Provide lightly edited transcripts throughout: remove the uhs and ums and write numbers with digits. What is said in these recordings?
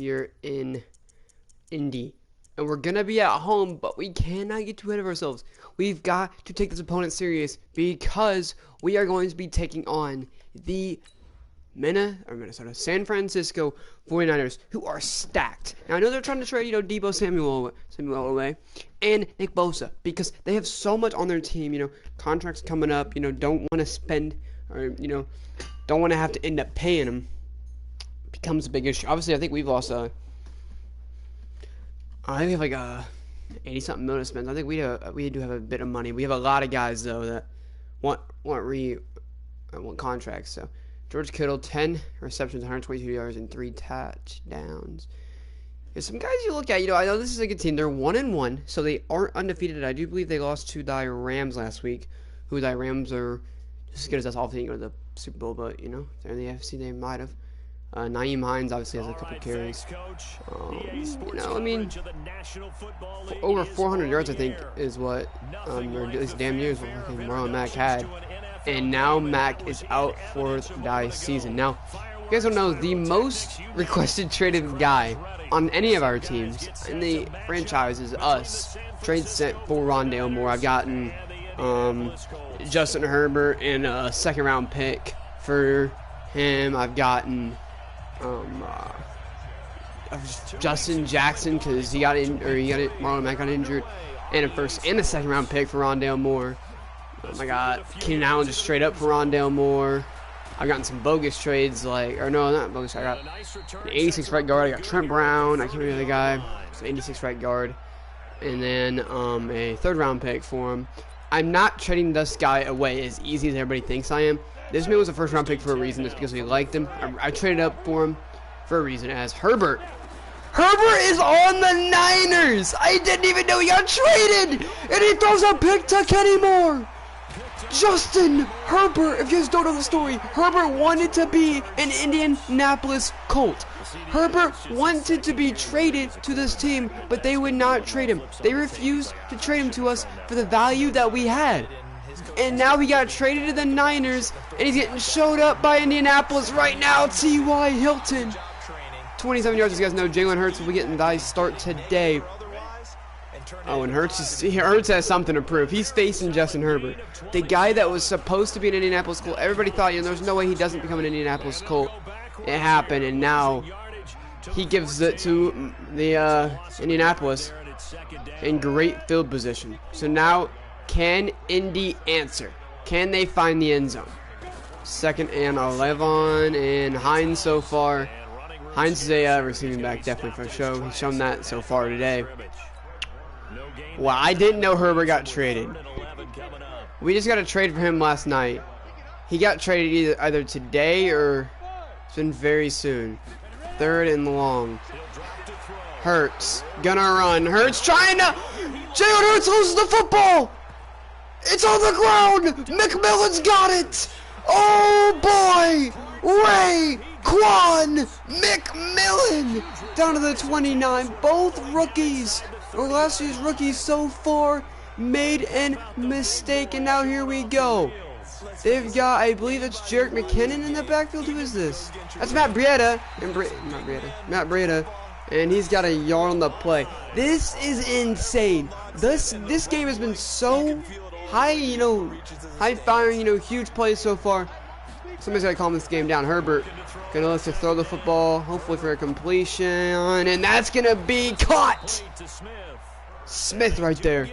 here in Indy. And we're going to be at home, but we cannot get too ahead of ourselves. We've got to take this opponent serious because we are going to be taking on the San Francisco 49ers, who are stacked. Now, I know they're trying to trade, Deebo Samuel away and Nick Bosa because they have so much on their team, contracts coming up, don't want to spend or, don't want to have to end up paying them. Becomes a big issue. Obviously, I think we've lost I think we have like 80-something million to spend. I think we do have a bit of money. We have a lot of guys though that want contracts. So George Kittle, 10 receptions, 122 yards, and 3 touchdowns. There's some guys you look at. I know this is a good team. They're 1-1, so they aren't undefeated. I do believe they lost to the Rams last week. Who the Rams are just as good as us. All think go to the Super Bowl, but they're in the AFC. They might have. Naeem Hines obviously has a couple carries. Over 400 yards, I think, is what, or at least damn near is what Marlon Mack had. And now Mack is out for the season. Now, you guys don't know, the most requested traded guy on any of our teams in the franchise is us. Trade sent for Rondale Moore. I've gotten Justin Herbert and a second-round pick for him. I've gotten Justin Jackson because Marlon Mack got injured, and a first and a second round pick for Rondale Moore. I got Keenan Allen just straight up for Rondale Moore. I've gotten some bogus trades not bogus. I got an 86 right guard. I got Trent Brown. I can't remember the guy. It's an 86 right guard, and then a third round pick for him. I'm not trading this guy away as easy as everybody thinks I am. This man was a first-round pick for a reason. It's because we liked him. I traded up for him for a reason as Herbert. Herbert is on the Niners! I didn't even know he got traded! And he throws a pick to Kenny Moore! Justin Herbert, if you guys don't know the story, Herbert wanted to be an Indianapolis Colt. Herbert wanted to be traded to this team, but they would not trade him. They refused to trade him to us for the value that we had. And now he got traded to the Niners, and he's getting showed up by Indianapolis right now. T.Y. Hilton. 27 yards, as you guys know. Jalen Hurts will be getting the start today. Oh, and Hurts has something to prove. He's facing Justin Herbert, the guy that was supposed to be an Indianapolis Colt. Everybody thought, there's no way he doesn't become an Indianapolis Colt. It happened, and now he gives it to the Indianapolis in great field position. So now, can Indy answer? Can they find the end zone? 2nd and 11, and Hines so far. Hines is a receiving back, definitely for show. He's shown that so far today. Well, I didn't know Herbert got traded. We just got a trade for him last night. He got traded either today or it's been very soon. 3rd and long. Hurts gonna run. Hurts trying to. Jalen Hurts loses the football. It's on the ground! McMillan's got it! Oh boy! Raekwon McMillan! Down to the 29. Both rookies, or last year's rookies so far, made a mistake, and now here we go. They've got, I believe it's Jerick McKinnon in the backfield. Who is this? That's Matt Breida. Matt Breida. And he's got a yard on the play. This is insane. This game has been so high, high firing, huge plays so far. Somebody's got to calm this game down. Herbert gonna look to throw the football, hopefully for a completion, and that's gonna be caught. Smith right there.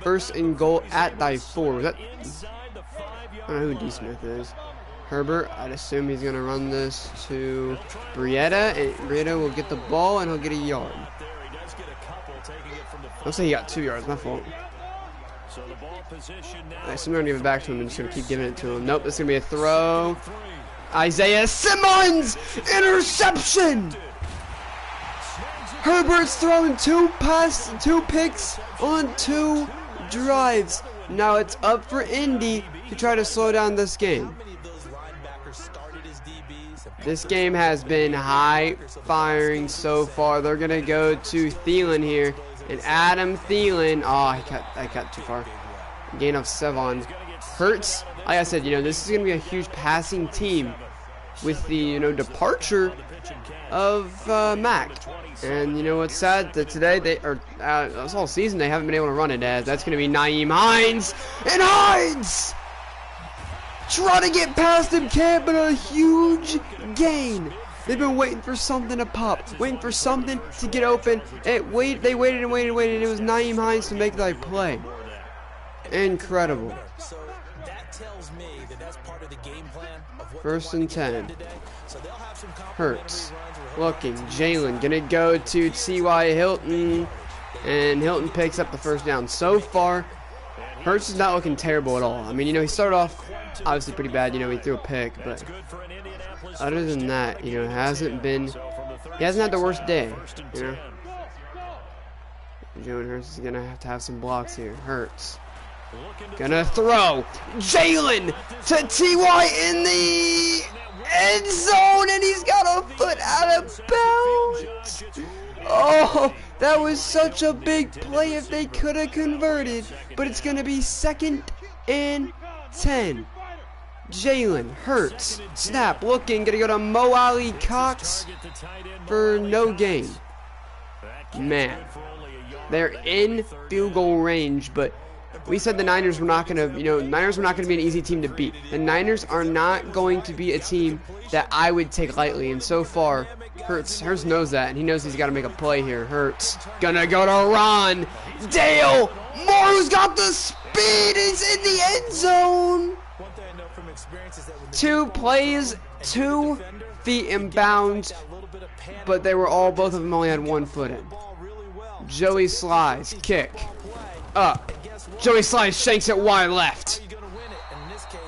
1st and goal at the 4. I don't know who D. Smith is. Herbert, I'd assume he's gonna run this to Breida, and Breida will get the ball and he'll get a yard. I'll say he got 2 yards. My fault. I'm going to give it back to him and just going to keep giving it to him. Nope, this is going to be a throw. Isaiah Simmons! Interception! Herbert's throwing 2 picks on 2 drives. Now it's up for Indy to try to slow down this game. This game has been high firing so far. They're going to go to Thielen here. And Adam Thielen, I got too far. Gain of 7. Hurts, like I said, this is going to be a huge passing team. With the, departure of Mac. And you know what's sad? That today this whole season they haven't been able to run it as. That's going to be Nyheim Hines. And Hines! Trying to get past him, can't, but a huge gain. They've been waiting for something to pop, waiting for something to get open. They waited and waited and waited, and it was Nyheim Hines to make that play. Incredible. First and 10. Hurts. Looking. Jalen gonna go to T.Y. Hilton. And Hilton picks up the first down. So far, Hurts is not looking terrible at all. I mean, you know, he started off obviously pretty bad. You know, he threw a pick, but other than that, you know, he hasn't had the worst day, you know. Jalen Hurts is gonna have to have some blocks here. Hurts. Gonna throw. Jalen to T.Y. in the end zone, and he's got a foot out of bounds. Oh, that was such a big play if they could have converted, but it's gonna be 2nd and 10. Jalen Hurts, snap, looking, gonna go to Mo Ali Cox for no gain. Man, they're in field goal range, but we said the Niners were not gonna, Niners were not gonna be an easy team to beat. The Niners are not going to be a team that I would take lightly, and so far, Hurts knows that, and he knows he's got to make a play here. Hurts gonna go to Ron Dale Moore, who's got the speed, is in the end zone. 2 plays, 2 feet in bounds, but both of them only had 1 foot in. Joey Slice, kick, up. Joey Slice shanks it wide left.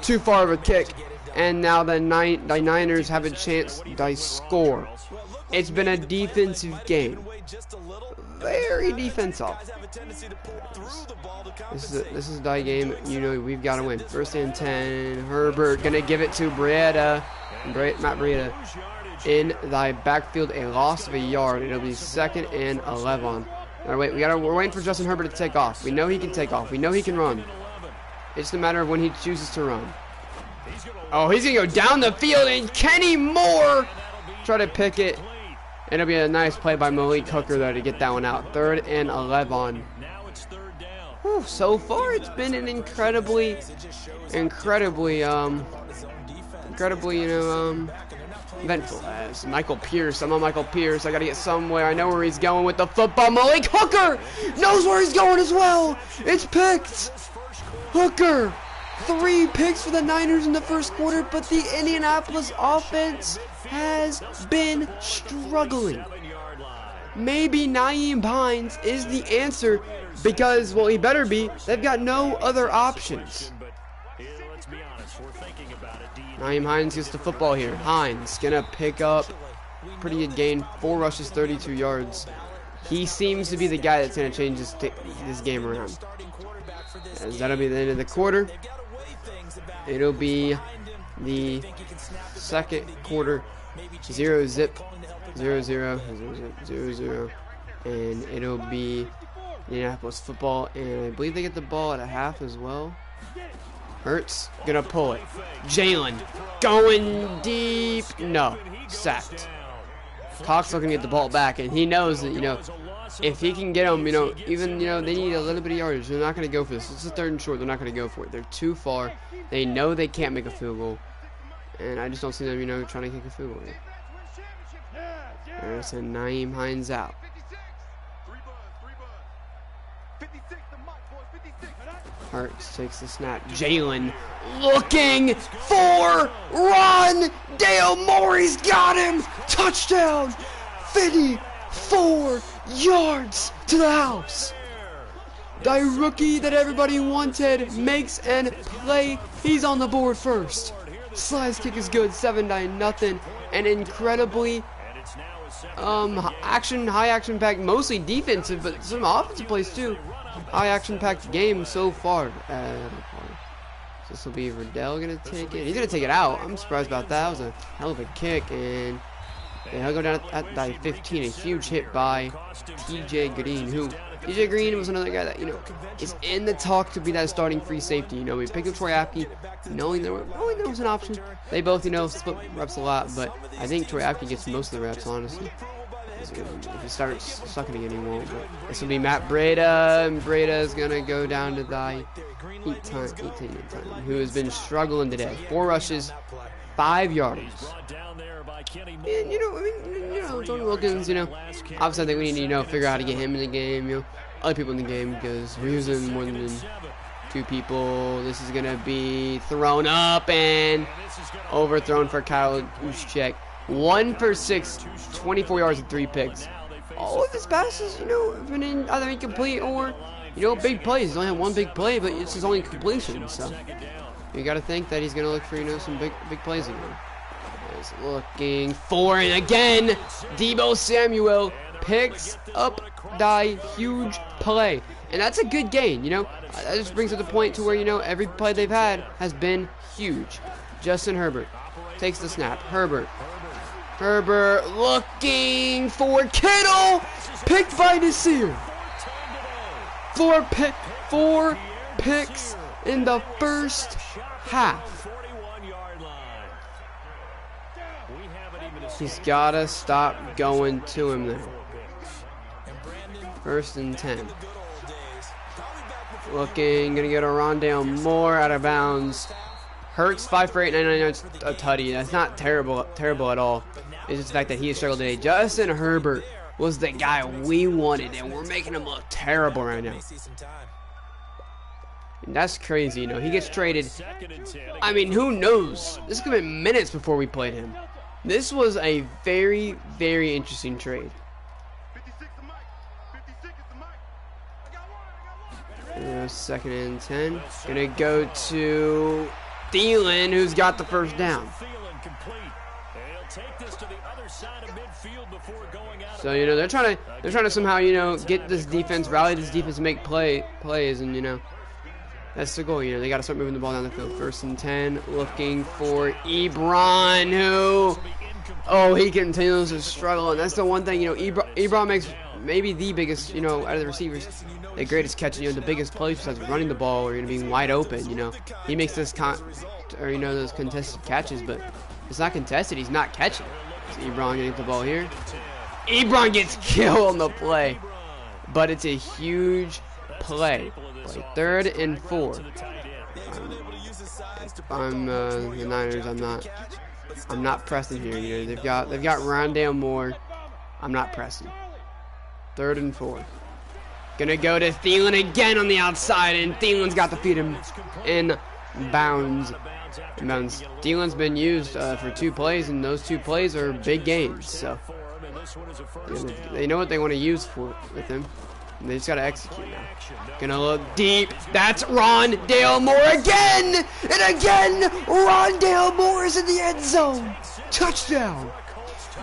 Too far of a kick, and now the Niners have a chance to score. It's been a defensive game. Very defensive. This is the game. You know we've got to win. 1st and 10. Herbert gonna give it to Matt Breida in the backfield. A loss of a yard. It'll be 2nd and 11. All right, we're waiting for Justin Herbert to take off. We know he can take off. We know he can run. It's a matter of when he chooses to run. Oh, he's gonna go down the field, and Kenny Moore try to pick it. And it'll be a nice play by Malik Hooker there to get that one out. 3rd and 11. Whew, so far it's been an incredibly, eventful. As Michael Pierce, I'm on Michael Pierce. I gotta get somewhere. I know where he's going with the football. Malik Hooker knows where he's going as well. It's picked. Hooker. 3 picks for the Niners in the first quarter, but the Indianapolis offense has been struggling. Maybe Nyheim Hines is the answer because, well, he better be. They've got no other options. Nyheim Hines gets the football here. Hines gonna pick up pretty good gain. 4 rushes, 32 yards. He seems to be the guy that's gonna change this game around. As that'll be the end of the quarter. It'll be the 2nd quarter. 0-0, 0-0, and it'll be Indianapolis football, and I believe they get the ball at a half as well. Hurts gonna pull it. Jalen going deep. No, sacked. Cox looking to get the ball back, and he knows that if he can get them, even they need a little bit of yardage. They're not gonna go for this. It's a 3rd and short. They're not gonna go for it. They're too far. They know they can't make a field goal. And I just don't see them, trying to kick a field goal. There's a Nyheim Hines out. Hurts takes the snap. Jalen looking for Ron Dale Moore. He's got him. Touchdown. 54 yards to the house. The rookie that everybody wanted makes an play. He's on the board first. Slice kick is good, 7-0, and incredibly high action packed, mostly defensive, but some offensive plays too. High action packed game so far. This will be Riddell gonna take it. He's gonna take it out. I'm surprised about that. That was a hell of a kick, and He'll go down at the 15. A huge hit by T.J. Green, who T.J. Green was another guy that, you know, is in the talk to be that starting free safety. You know, we picked up Troy Apke, knowing there was an option. They both, you know, split reps a lot, but I think Troy Apke gets most of the reps, honestly. If he starts sucking again, he won't. But this will be Matt Breida, and Breida is going to go down to the 18 time, who has been struggling today. 4 rushes, 5 yards. And, you know, I mean, you know, Tony Wilkins, you know, obviously I think we need to, you know, figure out how to get him in the game, you know, other people in the game, because we're using more than 2 people. This is going to be thrown up and overthrown for Kyle Juszczyk. 1 for 6, 24 yards and 3 picks. All of his passes, you know, have been either incomplete or, you know, big plays. He's only had 1 big play, but it's his only completion, so you got to think that he's going to look for, you know, some big plays again. He's looking for, and again, Deebo Samuel picks up the huge play. And that's a good gain, you know. That just brings it to the point to where, you know, every play they've had has been huge. Justin Herbert takes the snap. Herbert looking for Kittle. Picked by Nasir. 4 picks in the first half. He's got to stop going to him now. 1st and 10. Looking, gonna get a Rondale Moore out of bounds. Hurts 5 for 8, 99 yards, a tutty. That's not terrible at all. It's just the fact that he has struggled today. Justin Herbert was the guy we wanted, and we're making him look terrible right now. And that's crazy, you know. He gets traded. I mean, who knows? This could have been minutes before we played him. This was a very, very interesting trade. 2nd and 10. Gonna go to Thielen, who's got the first down. So, you know, they're trying to somehow, you know, get this defense, rally this defense, make plays, and, you know, that's the goal. You know, they got to start moving the ball down the field. 1st and 10, looking for Ebron, who, oh, he continues to struggle, and that's the one thing, you know, Ebron makes maybe the biggest, you know, out of the receivers, the greatest catch, you know, the biggest plays besides running the ball or, you know, being wide open. You know, he makes this those contested catches, but it's not contested. He's not catching. So Ebron getting the ball here. Ebron gets killed on the play, but it's a huge play. 3rd and 4. I'm the Niners. I'm not pressing here. You know, they've got Rondale Moore. I'm not pressing. 3rd and 4. Gonna go to Thielen again on the outside, and Thielen's got to feed him in bounds. Thielen's been used for 2 plays, and those 2 plays are big gains. So they know what they want to use with him. And they just got to execute now. Gonna look deep. That's Rondale Moore again! And again, Rondale Moore is in the end zone. Touchdown.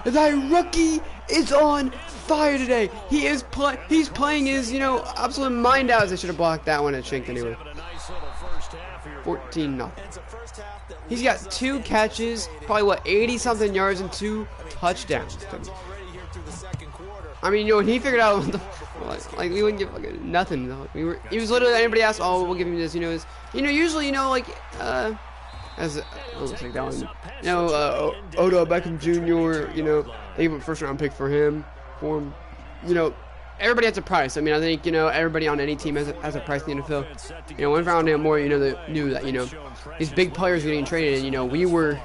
The rookie is on fire today. He's playing his, you know, absolute mind out. I should have blocked that one at Shank anyway. 14-0. He's got 2 catches, probably what, 80-something yards and 2 touchdowns. I mean, you know, when he figured out like we wouldn't give like, nothing. He was literally, anybody asked, oh, we'll give him this. You know, usually, you know, like looks like that one. You know, Odell Beckham Jr. You know, they gave a 1st-round pick for him. You know, everybody has a price. I mean, I think, you know, everybody on any team has a price in the NFL. You know, when Rondale Moore, you know, they knew that, you know, these big players getting traded, and, you know, we were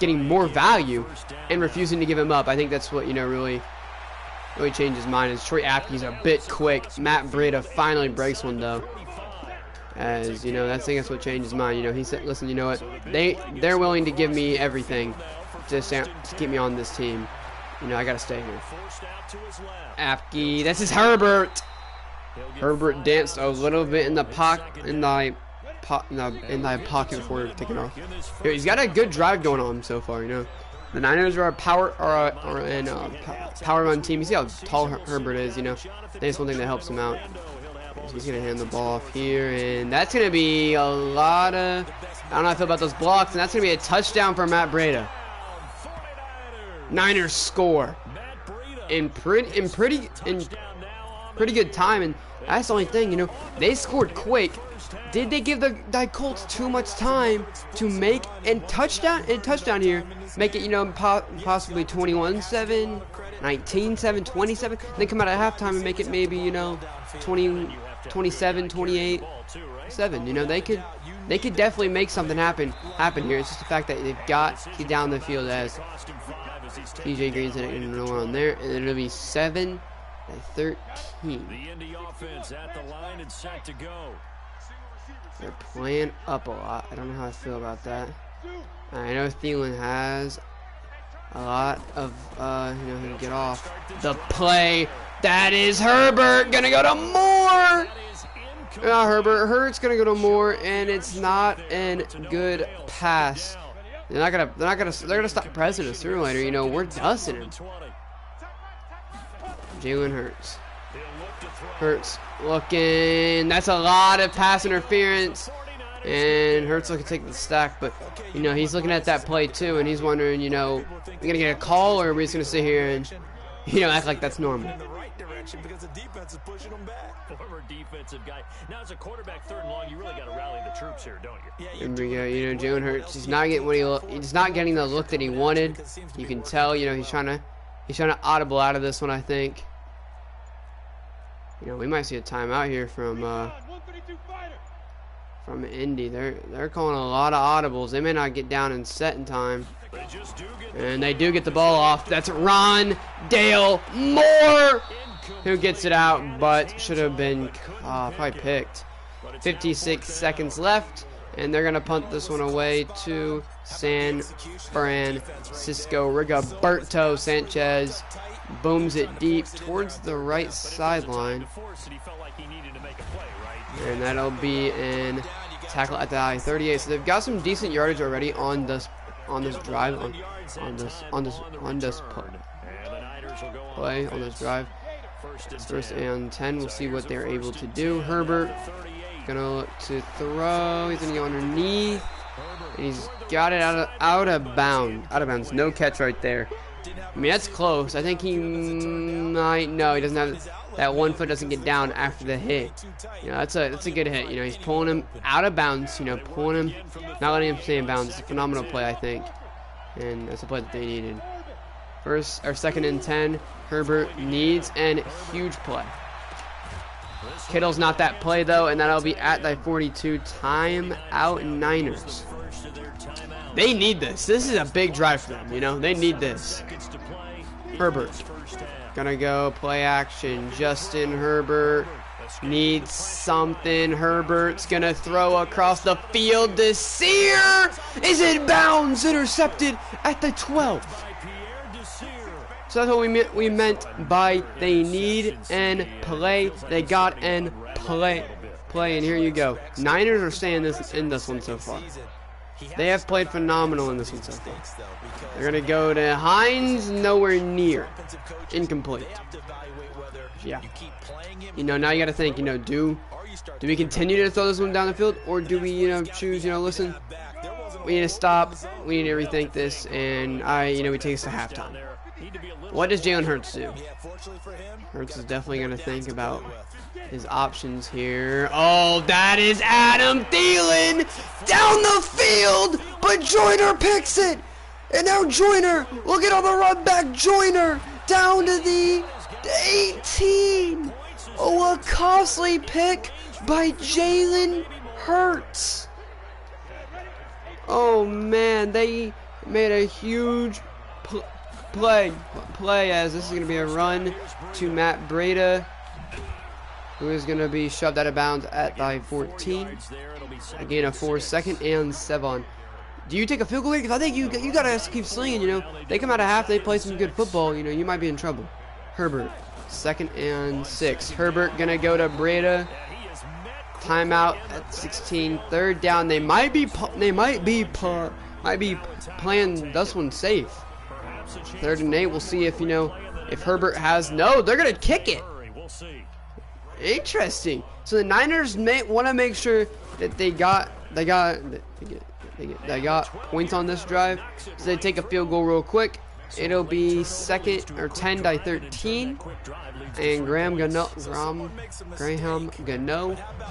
getting more value and refusing to give him up. I think that's what, you know, really changed his mind. Is Troy Apke's a bit quick. Matt Breida finally breaks one, though. As, you know, I think that's what changed his mind. You know, he said, listen, you know what, they're willing to give me everything to keep me on this team. You know, I gotta stay here. Apke, this is Herbert. Herbert danced a little bit in the pocket before taking off. He's got a good drive going on so far. You know, the Niners are a power run team. You see how tall Herbert is. You know, that's one thing that helps him out. He's gonna hand the ball off here, and that's gonna be a lot of. I don't know how I feel about those blocks, and that's gonna be a touchdown for Matt Breida. Niners score in pretty good time, and that's the only thing, you know. They scored quick. Did they give the Colts too much time to make a touchdown here? Make it, you know, possibly 21-7, 19-7, 27. Then come out at halftime and make it maybe, you know, 27, 28, 7. You know, they could definitely make something happen here. It's just the fact that they've got to get down the field as TJ Green's in no one on there, and then it'll be 7-13. The Indy offense at the line and set to go. They're playing up a lot. I don't know how I feel about that. I know Thielen has a lot of, you know, he'll get off. The play, that is Herbert, gonna go to Moore! Hurt's gonna go to Moore, and it's not a good pass. They're gonna stop pressing us sooner or later. You know, we're dusting him. Jalen Hurts. Hurts looking. That's a lot of pass interference. And Hurts looking to take the stack, but, you know, he's looking at that play too, and he's wondering, you know, we're going to get a call, or are we just going to sit here and, you know, act like that's normal? Because the defense is pushing them back. Former defensive guy. Now as a quarterback, 3rd and long, you really got to rally the troops here, don't you? Yeah, you know, Jalen Hurts, he's not getting the look that he wanted. You can tell, you know, he's trying to audible out of this one, I think. You know, we might see a timeout here from Indy. They're calling a lot of audibles. They may not get down and set in time. And they do get the ball off. That's Rondale Moore who gets it out, but should have been probably picked. 56 seconds left, and they're going to punt this one away to San Francisco. Rigoberto Sanchez booms it deep towards the right sideline. And that'll be in tackle at the I-38. So they've got some decent yardage already on this drive, on this play, on this drive. First and 10. We'll see what they're able to do. Herbert gonna look to throw. He's gonna go underneath, and he's got it out of bounds. No catch right there. I mean, that's close. I think he might. No, he doesn't have. That 1 foot doesn't get down after the hit. You know, that's a good hit. You know, he's pulling him out of bounds. You know, pulling him, not letting him stay in bounds. It's a phenomenal play, I think, and that's a play that they needed. First or 2nd and 10. Herbert needs a huge play. Kittle's not that play though, and that'll be at the 42. Timeout Niners. They need this. This is a big drive for them. You know, they need this. Herbert. Gonna go play action. Justin Herbert needs something. Herbert's gonna throw across the field. This Sear is in bounds. Intercepted at the 12. So that's what we meant by they need and play. They got and play. And here you go. Niners are staying in this one so far. They have played phenomenal in this one so far. They're going to go to Hines, nowhere near. Incomplete. Yeah. You know, now you got to think, you know, do we continue to throw this one down the field, or do we, you know, choose, you know, listen, we need to stop, we need to rethink this, and we take us to halftime. What does Jalen Hurts do? Hurts is definitely going to think about his options here. Oh, that is Adam Thielen down the field, but Joyner picks it. And now Joyner, look at all the run back. Joyner down to the 18. Oh, a costly pick by Jalen Hurts. Oh, man, they made a huge play as this is going to be a run to Matt Breida, who is going to be shoved out of bounds at the 14. Again, a 2nd and 7. Do you take a field goal here? Because I think you got to keep slinging, you know. They come out of half, they play some good football, you know, you might be in trouble. Herbert, 2nd and 6. Herbert going to go to Breida. Timeout at 16. 3rd down. They might be playing this one safe. 3rd and 8. We'll see if, you know, if Herbert has. No, they're gonna kick it. Interesting. So the Niners want to make sure that they got points on this drive. So they take a field goal real quick. It'll be second or 10-13, and Graham Gano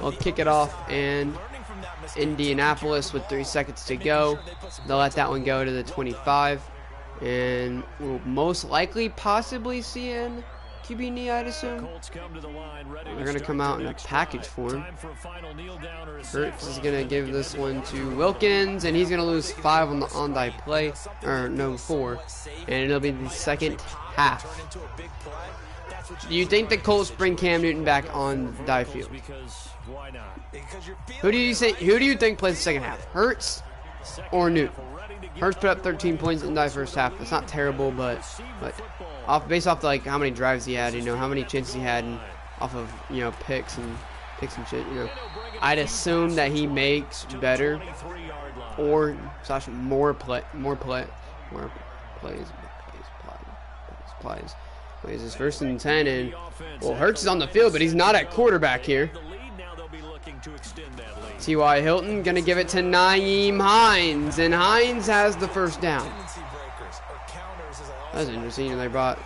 will kick it off, and Indianapolis with 3 seconds to go. They'll let that one go to the 25, and we'll most likely possibly see an QB knee, I'd assume. They're going to come out in a package form. Hurts is going to give this one to Wilkins, and he's going to lose 5 on the on-die play, or no, 4, and it'll be the second half. Do you think the Colts bring Cam Newton back on die field? Who do you think plays the second half? Hurts or Newton? Hurts put up 13 points in the first half. It's not terrible, but based off like how many drives he had, how many chances he had, and off of picks and shit, I'd assume that he makes better or / more plays. It's 1st and 10, and well, Hurts is on the field, but he's not at quarterback here. T.Y. Hilton gonna give it to Nyheim Hines, and Hines has the first down. That's interesting. They brought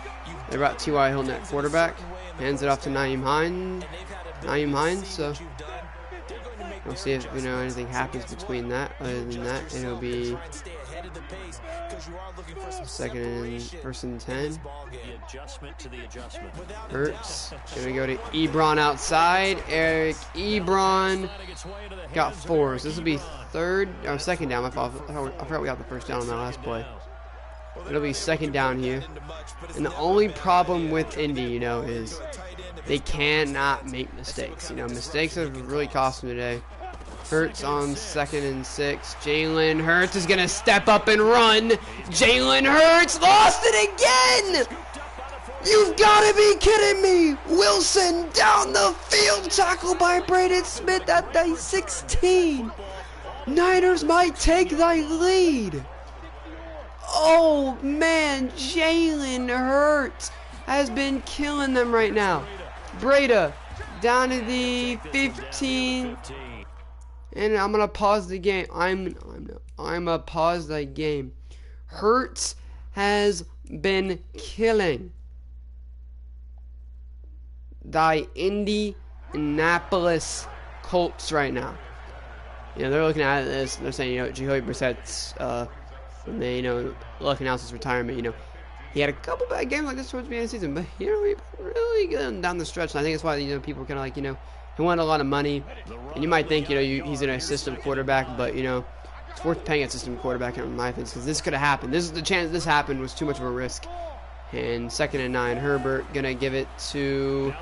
T.Y. Hilton at quarterback, hands it off to Nyheim Hines. So we'll see if anything happens between that. Other than that, it'll be 1st and 10. Hurts gonna go to Ebron outside. Eric Ebron got 4, so this will be 2nd down. I forgot we got the 1st down on that last play. It'll be 2nd down here, and the only problem with Indy, is they cannot make mistakes. Mistakes have really cost them today. Hurts on 2nd and 6. Jalen Hurts is gonna step up and run. Jalen Hurts lost it again. You've got to be kidding me! Wilson down the field, tackled by Braden Smith at the 16. Niners might take thy lead. Oh man, Jalen Hurts has been killing them right now. Breda down to the 15, and I'm gonna pause the game. I'm gonna pause the game. Hurts has been killing the Indianapolis Colts right now. They're looking at this. They're saying, Jacoby Brissett's when they, luck announced his retirement, he had a couple bad games like this towards the end of the season, but, he really good down the stretch. And I think that's why, people are kind of like, he wanted a lot of money. And you might think, he's an assistant quarterback, but, it's worth paying a system quarterback in my opinion, because this could have happened. The chance this happened was too much of a risk. And 2nd and 9, Herbert gonna give it to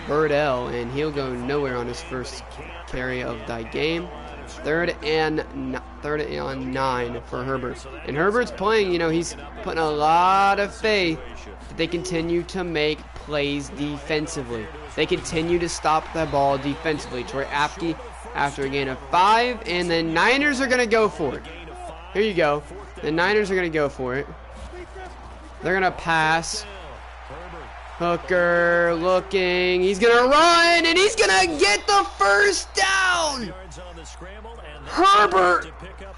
Birdell, and he'll go nowhere on his first carry of the game. 3rd and 9 for Herbert. And Herbert's playing, he's putting a lot of faith that they continue to make plays defensively. They continue to stop the ball defensively. Troy Apke after a gain of 5, and the Niners are going to go for it. Here you go. The Niners are going to go for it. They're going to pass. Hooker looking. He's going to run, and he's going to get the first down. Herbert.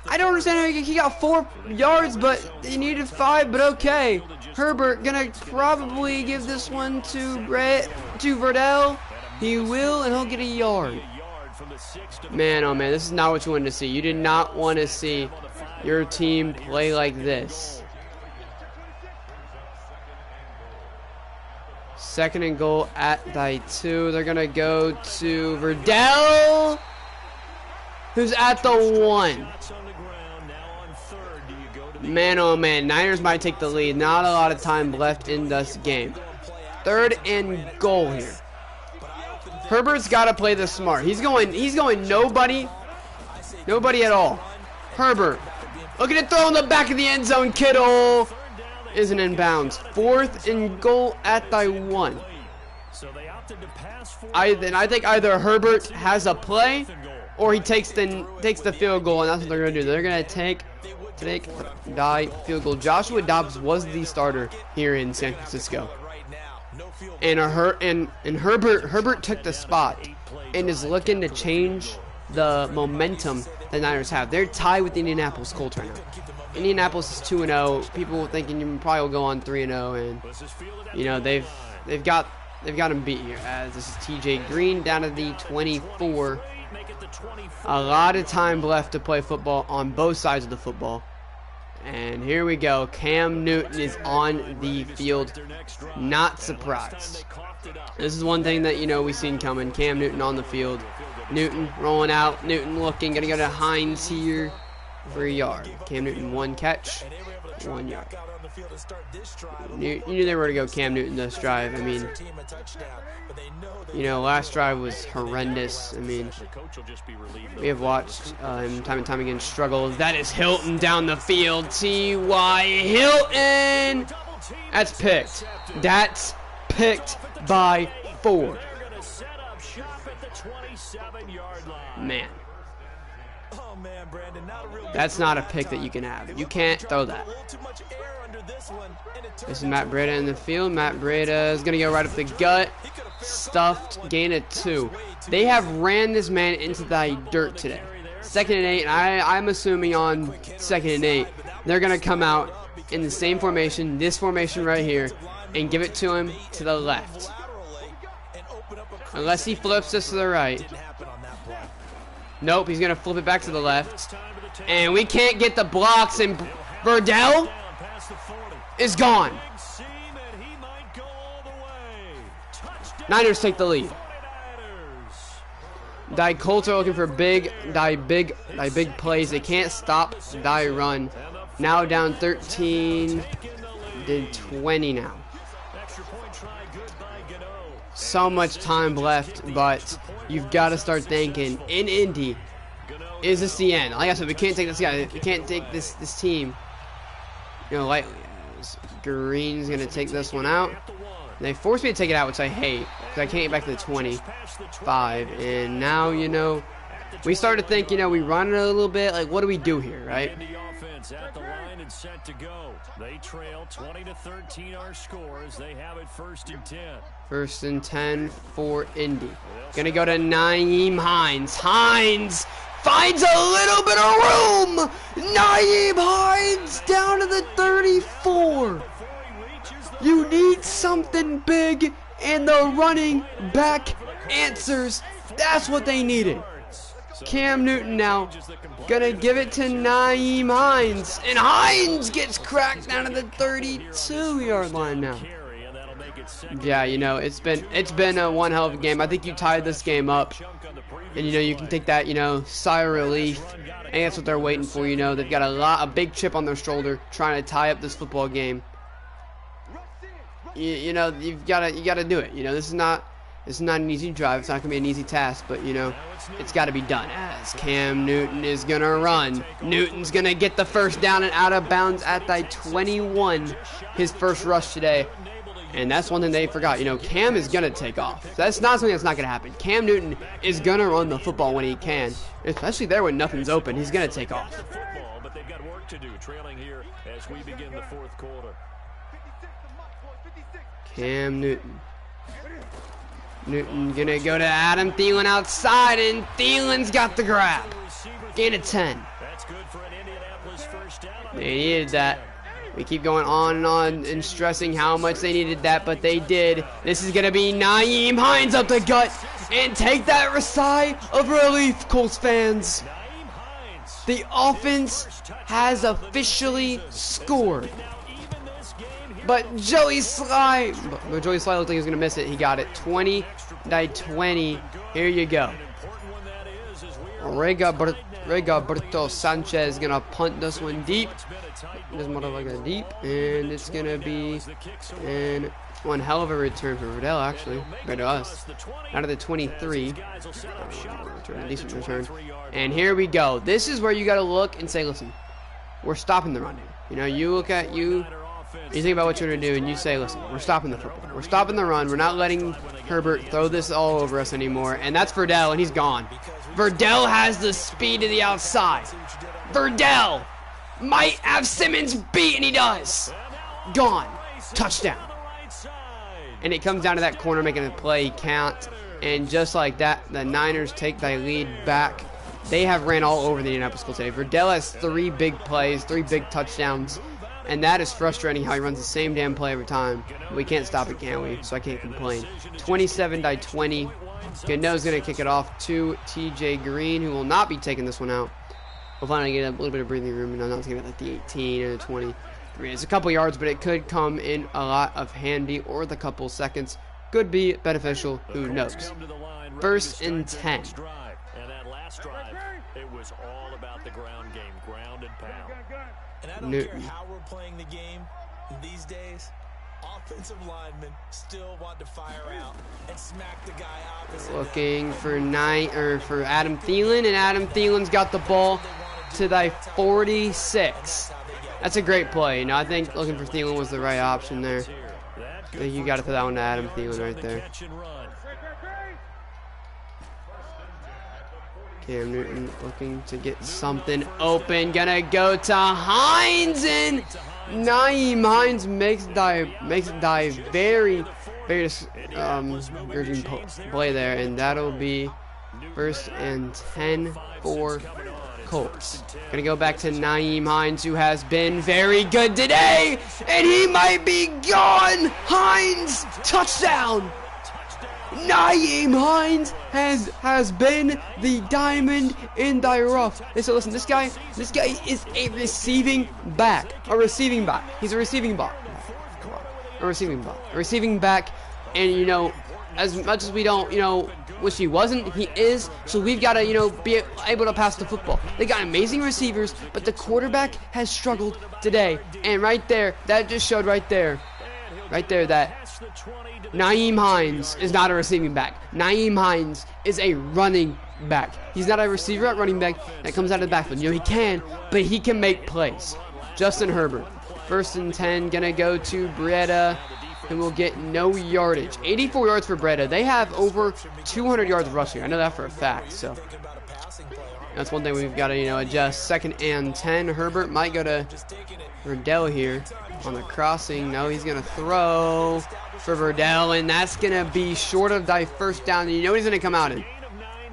I don't understand how he got 4 yards, but he needed 5, but okay. Herbert going to probably give this one to Verdell. He will, and he'll get a yard. Man, oh man, this is not what you wanted to see. You did not want to see your team play like this. 2nd and goal at the 2. They're going to go to Verdell, who's at the 1. Man, oh man, Niners might take the lead. Not a lot of time left in this game. 3rd and goal here. Herbert's got to play this smart. He's going nobody at all. Herbert, looking to throw in the back of the end zone. Kittle isn't in bounds. 4th and goal at the 1. I think either Herbert has a play or he takes the field goal, and that's what they're going to do. They're going to take the field goal. Joshua Dobbs was the starter here in San Francisco. And Herbert took the spot and is looking to change the momentum the Niners have. They're tied with the Indianapolis Colts right now. Indianapolis is 2-0. People thinking you probably will go on 3-0, and you know they've got them beat here. As this is TJ Green down to the 24. A lot of time left to play football on both sides of the football. And here we go. Cam Newton is on the field. Not surprised. This is one thing that, you know, we seen coming. Cam Newton on the field. Newton rolling out. Newton looking. Going to go to Hines here for a yard. Cam Newton, 1 catch, 1 yard. You knew they were to go Cam Newton this drive. I mean, you know, last drive was horrendous. I mean, we have watched him time and time again struggle. That is Hilton down the field. T.Y. Hilton. That's picked. That's picked by 4. Man. That's not a pick that you can have. You can't throw that. This is Matt Breida in the field. Matt Breida is going to go right up the gut. Stuffed. Gain of 2. They have ran this man into the dirt today. 2nd and 8. And I'm assuming on 2nd and 8, they're going to come out in the same formation, this formation right here, and give it to him to the left. Unless he flips this to the right. Nope, he's going to flip it back to the left. And we can't get the blocks, and Verdell is gone. Niners take the lead. Die Colts are looking for big plays. They can't stop die run. Now down 13 to 20 now. So much time left, but you've got to start thinking in Indy, is this the end? Like I said, we can't take this guy. We can't take this team, you know, lightly. Green's gonna take this one out. They forced me to take it out, which I hate, because I can't get back to the 25. And now, you know, we start to think, you know, we run it a little bit. Like, what do we do here, right? At the line and set to go. They trail 20-13 our scores. They have it 1st and 10. 1st and 10 for Indy. Gonna go to Nyheim Hines. Hines finds a little bit of room. Nyheim Hines down to the 34. You need something big, and the running back answers. That's what they needed. Cam Newton now gonna give it to Nyheim Hines, and Hines gets cracked down to the 32-yard line now. Yeah, you know, it's been a one hell of a game. I think you tied this game up, and you know you can take that, you know, sigh of relief, and that's what they're waiting for. You know, they've got a big chip on their shoulder trying to tie up this football game. You know, you gotta do it. You know, this is not an easy drive. It's not going to be an easy task, but, you know, it's got to be done. As Cam Newton is going to run. Newton's going to get the first down and out of bounds at the 21. His first rush today. And that's one thing they forgot. You know, Cam is going to take off. That's not something that's not going to happen. Cam Newton is going to run the football when he can. Especially there when nothing's open. He's going to take off. But they've got work to do, trailing here as we begin the 4th quarter. Cam Newton. Newton gonna go to Adam Thielen outside, and Thielen's got the grab. Gain of 10. They needed that. We keep going on and stressing how much they needed that, but they did. This is gonna be Nyheim Hines up the gut, and take that sigh of relief, Colts fans. The offense has officially scored. But Joey Sly looked like he was going to miss it. He got it. 20-20. Here you go. Rigoberto Sanchez is going to punt this one deep. This motherfucker deep. And it's going to be one hell of a return for Verdell, actually. Compared to us. Out of the 23. A decent return. And here we go. This is where you got to look and say, listen, we're stopping the run here. You know, you look at you think about what you're going to do, and you say, listen, we're stopping the football. We're stopping the run. We're not letting Herbert throw this all over us anymore. And that's Verdell, and he's gone. Verdell has the speed to the outside. Verdell might have Simmons beat, and he does. Gone. Touchdown. And it comes down to that corner making a play. He can't. And just like that, the Niners take their lead back they have ran all over the Indianapolis Colts today. Verdell has 3 big plays, 3 big touchdowns, and that is frustrating how he runs the same damn play every time. We can't stop it, can we? So I can't complain. 27-20. Gano's going to kick it off to TJ Green, who will not be taking this one out. We'll finally get a little bit of breathing room, and I'm not going to get like the 18 or the 23. It's a couple yards, but it could come in a lot of handy, or the couple seconds could be beneficial. Who knows? 1st and 10. And that last drive, it was all about the ground game, ground and pound. And I don't care how we're playing the game these days, offensive linemen still want to fire out and smack the guy opposite. Looking for Adam Thielen, and Adam Thielen's got the ball to the 46. That's a great play. You know, I think looking for Thielen was the right option there. I think you got to throw that one to Adam Thielen right there. Cam Newton looking to get something open. Gonna go to Hines, and Nyheim Hines makes it die very, very urging play there, and that'll be 1st and 10 for Colts. Gonna go back to Nyheim Hines, who has been very good today, and he might be gone. Hines, touchdown! Nyheim Hines has been the diamond in the rough. So listen, this guy is a receiving back. He's a receiving back. A receiving back. And you know, as much as we don't, you know, wish he wasn't, he is. So we've got to, you know, be able to pass the football. They got amazing receivers, but the quarterback has struggled today. And right there, that just showed right there that Nyheim Hines is not a receiving back. Nyheim Hines is a running back. He's not a receiver at running back that comes out of the backfield. You know, he can, but he can make plays. Justin Herbert, 1st and 10, gonna go to Breda, who will get no yardage. 84 yards for Breda. They have over 200 yards rushing. I know that for a fact, so that's one thing we've got to, you know, adjust. 2nd and 10. Herbert might go to Verdell here on the crossing. No, he's going to throw for Verdell, and that's going to be short of the 1st down. You know what he's going to come out in.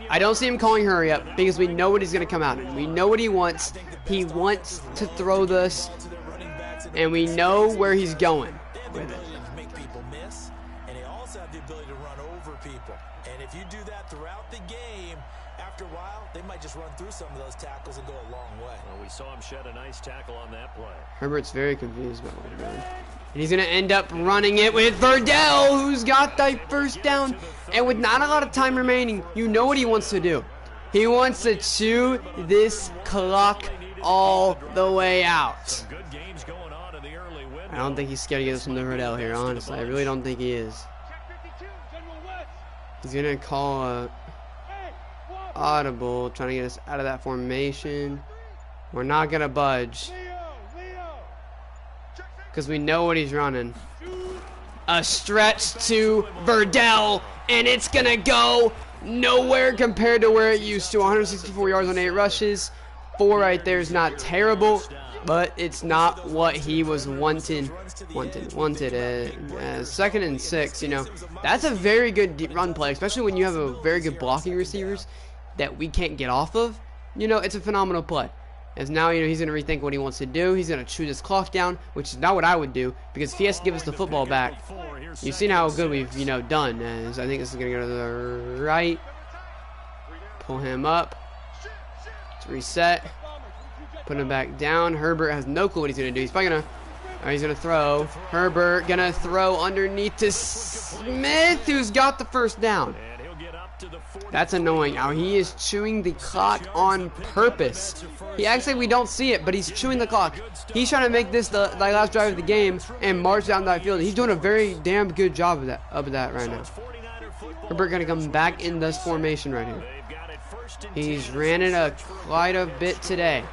I don't see him calling hurry up because we know what he's going to come out in. We know what he wants. He wants to throw this, and we know where he's going with it. If you do that throughout the game, after a while, they might just run through some of those tackles and go a long way. Well, we saw him shed a nice tackle on that play. Herbert's very confused about what he's doing. And he's going to end up running it with Verdell, who's got the 1st down. And with not a lot of time remaining, you know what he wants to do. He wants to chew this clock all the way out. I don't think he's scared to get this from the Verdell here, honestly. I really don't think he is. He's going to call a audible, trying to get us out of that formation. We're not going to budge because we know what he's running. A stretch to Verdell, and it's going to go nowhere compared to where it used to. 164 yards on 8 rushes. 4 right there is not terrible, but it's not what he was wanted. 2nd and 6, you know, that's a very good run play, especially when you have a very good blocking receivers that we can't get off of. You know, it's a phenomenal play. As now, you know, he's going to rethink what he wants to do. He's going to chew this clock down, which is not what I would do, because if he has to give us the football back, you've seen how good we've, you know, done. As I think this is going to go to the right. Pull him up. Let's reset. Put him back down. Herbert has no clue what he's going to do. He's probably going to... he's going to throw. Herbert going to throw underneath to Smith, who's got the 1st down. That's annoying. Now he is chewing the clock on purpose. He actually, we don't see it, but he's chewing the clock. He's trying to make this the last drive of the game and march down that field. He's doing a very damn good job of that right now. Herbert going to come back in this formation right here. He's ran it quite a bit today.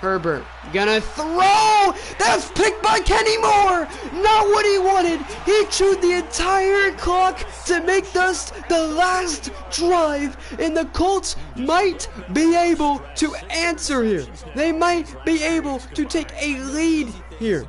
Herbert gonna throw. That's picked by Kenny Moore. Not what he wanted. He chewed the entire clock to make this the last drive, and the Colts might be able to answer here. They might be able to take a lead here.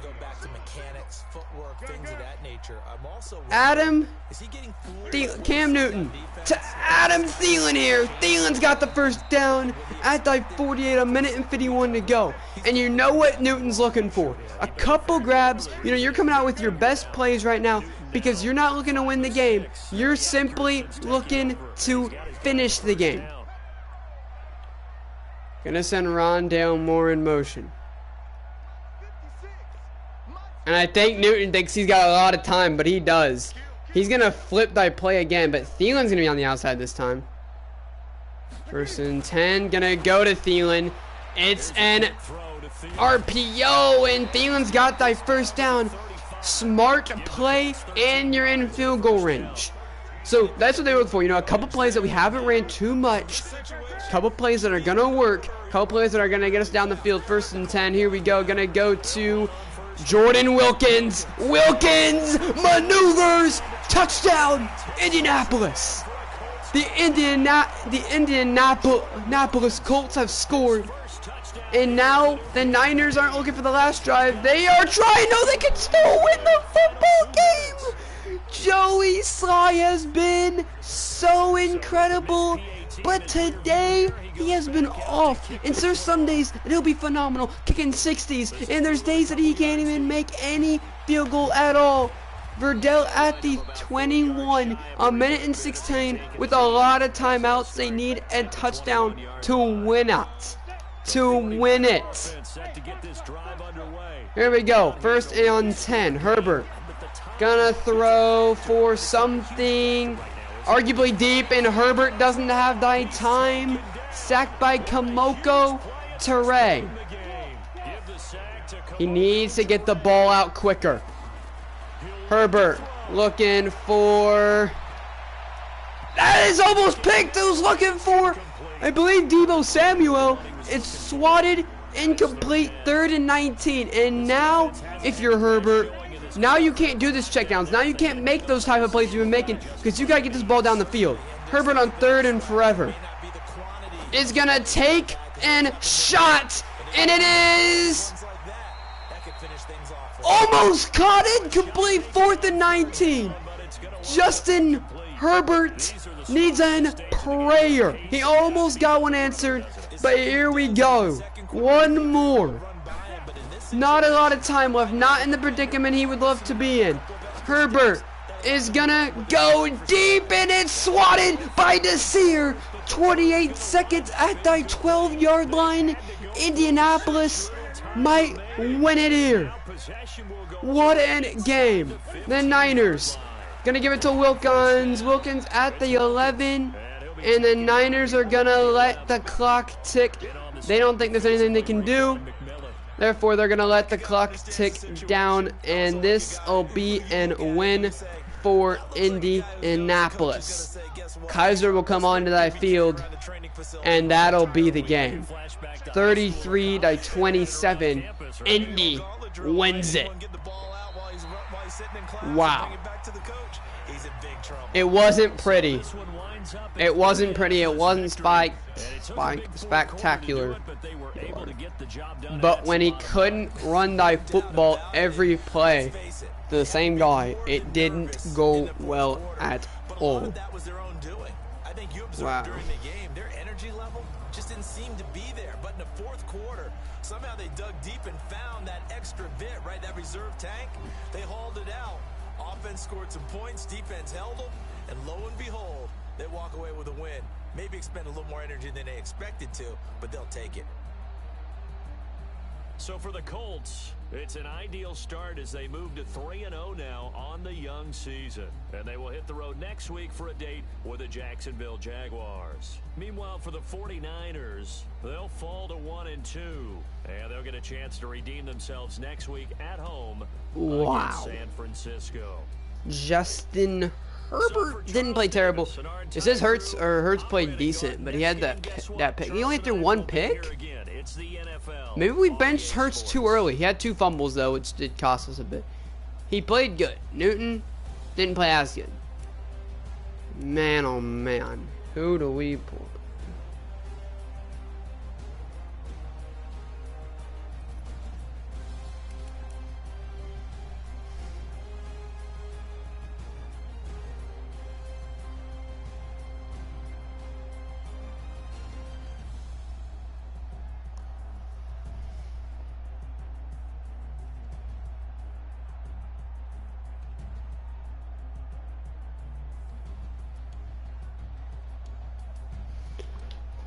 Cam Newton to Adam Thielen here. Thielen's got the first down at the 48, a minute and 51 to go. And you know what Newton's looking for? A couple grabs. You know, you're coming out with your best plays right now because you're not looking to win the game. You're simply looking to finish the game. Gonna send Rondale Moore in motion. And I think Newton thinks he's got a lot of time, but he does. He's going to flip that play again, but Thielen's going to be on the outside this time. 1st and 10, going to go to Thielen. It's an RPO, and Thielen's got that first down. Smart play, and you're in field goal range. So that's what they look for. You know, a couple plays that we haven't ran too much. A couple plays that are going to work. A couple plays that are going to get us down the field. 1st and 10, here we go. Going to go to Jordan Wilkins. Wilkins maneuvers. Touchdown, Indianapolis. The Indianapolis Colts have scored. And now the Niners aren't looking for the last drive. They are trying. No, they can still win the football game. Joey Sly has been so incredible. But today, he has been off. And there's some days that he'll be phenomenal, kicking 60s. And there's days that he can't even make any field goal at all. Verdell at the 21, a minute and 16 with a lot of timeouts. They need a touchdown to win it. Here we go. 1st and 10. Herbert gonna throw for something arguably deep, and Herbert doesn't have the time. Sacked by Kamoko Ture. He needs to get the ball out quicker. Herbert looking for... That is almost picked. I was looking for, I believe, Deebo Samuel. It's swatted, incomplete, 3rd and 19. And now, if you're Herbert, now you can't do this checkdowns. Now you can't make those type of plays you've been making because you got to get this ball down the field. Herbert on 3rd and forever is going to take and shot. And it is almost caught, incomplete, 4th and 19. Justin Herbert needs a prayer. He almost got one answered, but here we go. One more. Not a lot of time left. Not in the predicament he would love to be in. Herbert is gonna go deep, and it's swatted by Desir. 28 seconds at the 12-yard line. Indianapolis might win it here. What a game. The Niners gonna give it to Wilkins. Wilkins at the 11, and the Niners are gonna let the clock tick. They don't think there's anything they can do. Therefore, they're gonna let the clock tick down, and this will be a win for Indianapolis. Kaiser will come onto that field, and that'll be the game. 33-27. Indy wins it. Wow. It wasn't pretty. It wasn't pretty. It wasn't spectacular. But when he couldn't run the football every play, the same guy, it didn't go well at all. Wow. Their energy level just didn't seem to be there. But in the 4th quarter, somehow they dug deep and found that extra bit, right? That reserve tank. They hauled it out. Offense scored some points. Defense held them. And lo and behold, they walk away with a win. Maybe expend a little more energy than they expected to, but they'll take it. So for the Colts, it's an ideal start as they move to 3-0 now on the young season. And they will hit the road next week for a date with the Jacksonville Jaguars. Meanwhile, for the 49ers, they'll fall to 1-2. And they'll get a chance to redeem themselves next week at home against San Francisco. Justin Herbert didn't play terrible. It says Hurts played decent, but he had that pick. He only threw one pick? Maybe we benched Hurts too early. He had 2 fumbles, though, which did cost us a bit. He played good. Newton didn't play as good. Man, oh man. Who do we pull?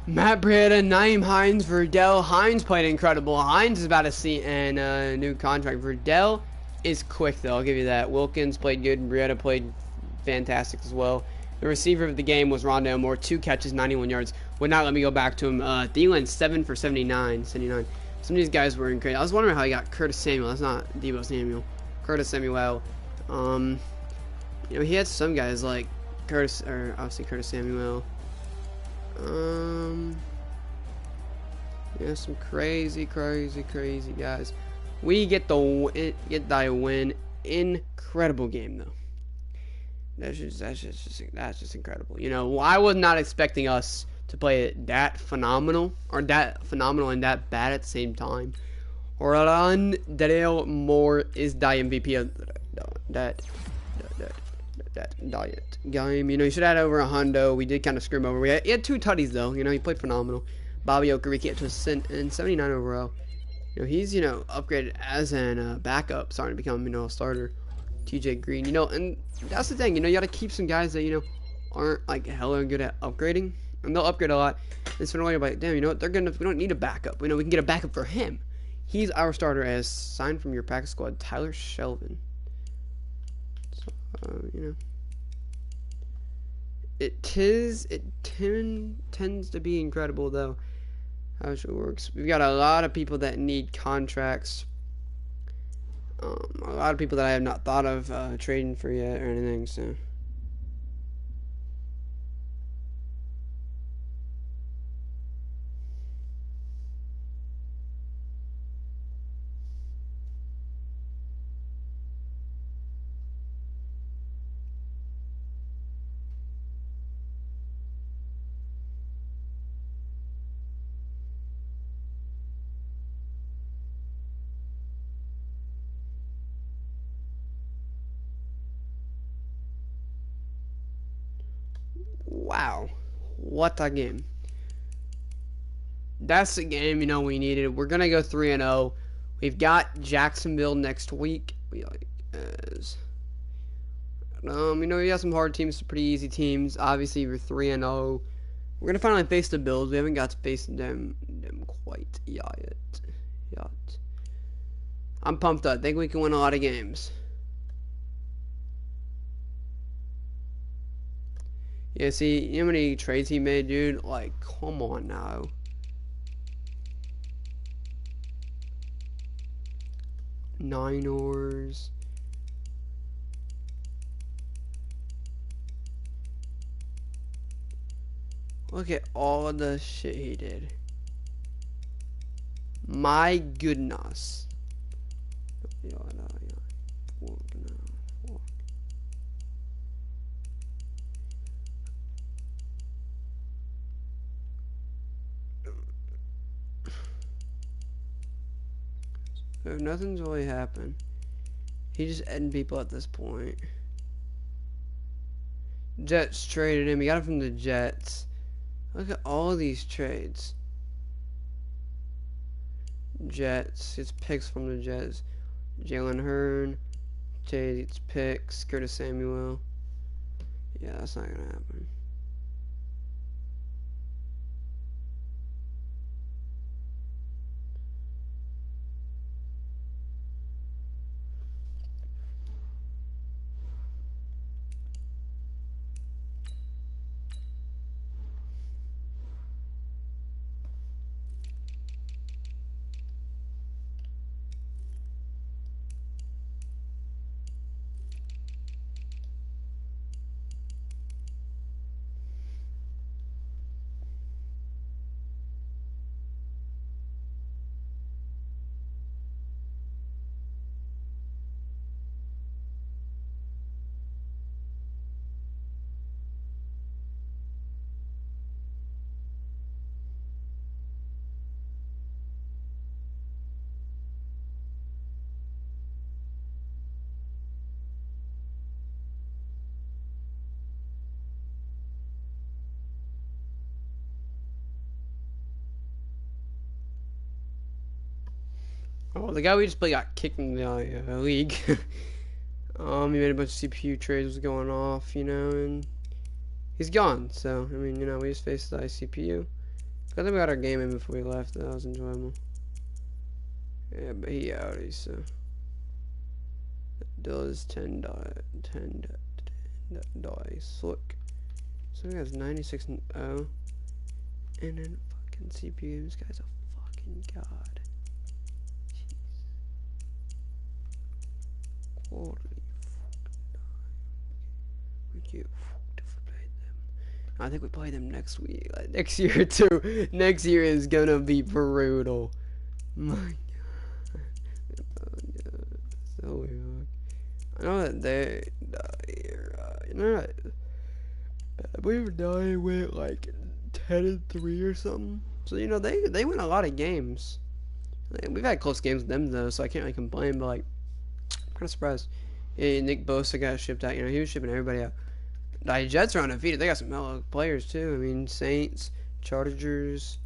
Matt Breida, Naeem Hines, Verdell. Hines played incredible. Hines is about to see a new contract. Verdell is quick, though. I'll give you that. Wilkins played good, and Breida played fantastic as well. The receiver of the game was Rondale Moore. 2 catches, 91 yards. Would not let me go back to him. Thielen, 7 for 79. Some of these guys were incredible. I was wondering how he got Curtis Samuel. That's not Deebo Samuel. Curtis Samuel. He had some guys like Curtis Samuel. Some crazy guys. We get the win. Incredible game though. That's just incredible. I was not expecting us to play it that phenomenal and that bad at the same time. Rondale Moore is the MVP of that diet game. He should have had over 100. We did kind of screw him over. He had 2 tutties though. He played phenomenal. Bobby Okereke up to 79 overall. He's upgraded as a backup, starting to become a starter. TJ Green, and that's the thing. You got to keep some guys that aren't like hella good at upgrading, and they'll upgrade a lot. It's been like, damn, they're good enough. We don't need a backup. We can get a backup for him. He's our starter as signed from your practice squad, Tyler Shelvin. So, it tends to be incredible though how it works. We've got a lot of people that need contracts. A lot of people that I have not thought of trading for yet or anything. So. Wow, what a game. That's the game, we needed. We're going to go 3-0. We've got Jacksonville next week. We got some hard teams, some pretty easy teams. Obviously, we're 3-0. We're going to finally face the Bills. We haven't got to face them quite yet. I'm pumped up. I think we can win a lot of games. Yeah, see, how many trades he made, dude? Like, come on now. Niners. Look at all the shit he did. My goodness. So nothing's really happened. He's just adding people at this point. Jets traded him. He got him from the Jets. Look at all these trades. Jets. It's picks from the Jets. Jalen Hurd. It's picks. Curtis Samuel. Yeah, that's not gonna happen. Oh, the guy we just played got kicked in the league. He made a bunch of CPU trades, was going off, and he's gone. So, we just faced the ICPU. Good thing we got our game in before we left. That was enjoyable. Yeah, but he outie, so. Does 10 dice. Look. So he has 96 and 0. And then fucking CPU. This guy's a fucking god. Jeez. Holy fucking we get fucked if we play them. I think we play them next week. Like next year too. Next year is gonna be brutal. My god. Oh god. So weird. I know that they you know we were dying with like 10-3 or something. So you know they win a lot of games. We've had close games with them though, so I can't really complain. But like, I'm kind of surprised. Yeah, Nick Bosa got shipped out. You know he was shipping everybody out. The Jets are undefeated. They got some mellow players too. I mean Saints, Chargers,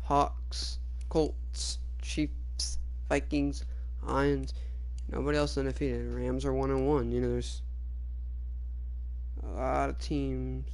Hawks, Colts, Chiefs, Vikings, Lions. Nobody else undefeated. Rams are 1-1. You know, there's a lot of teams.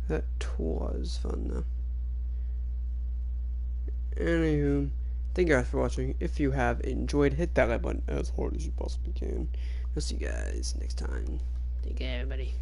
That was fun though. Anywho, thank you guys for watching. If you have enjoyed, hit that like button as hard as you possibly can. I'll see you guys next time. Take care, everybody.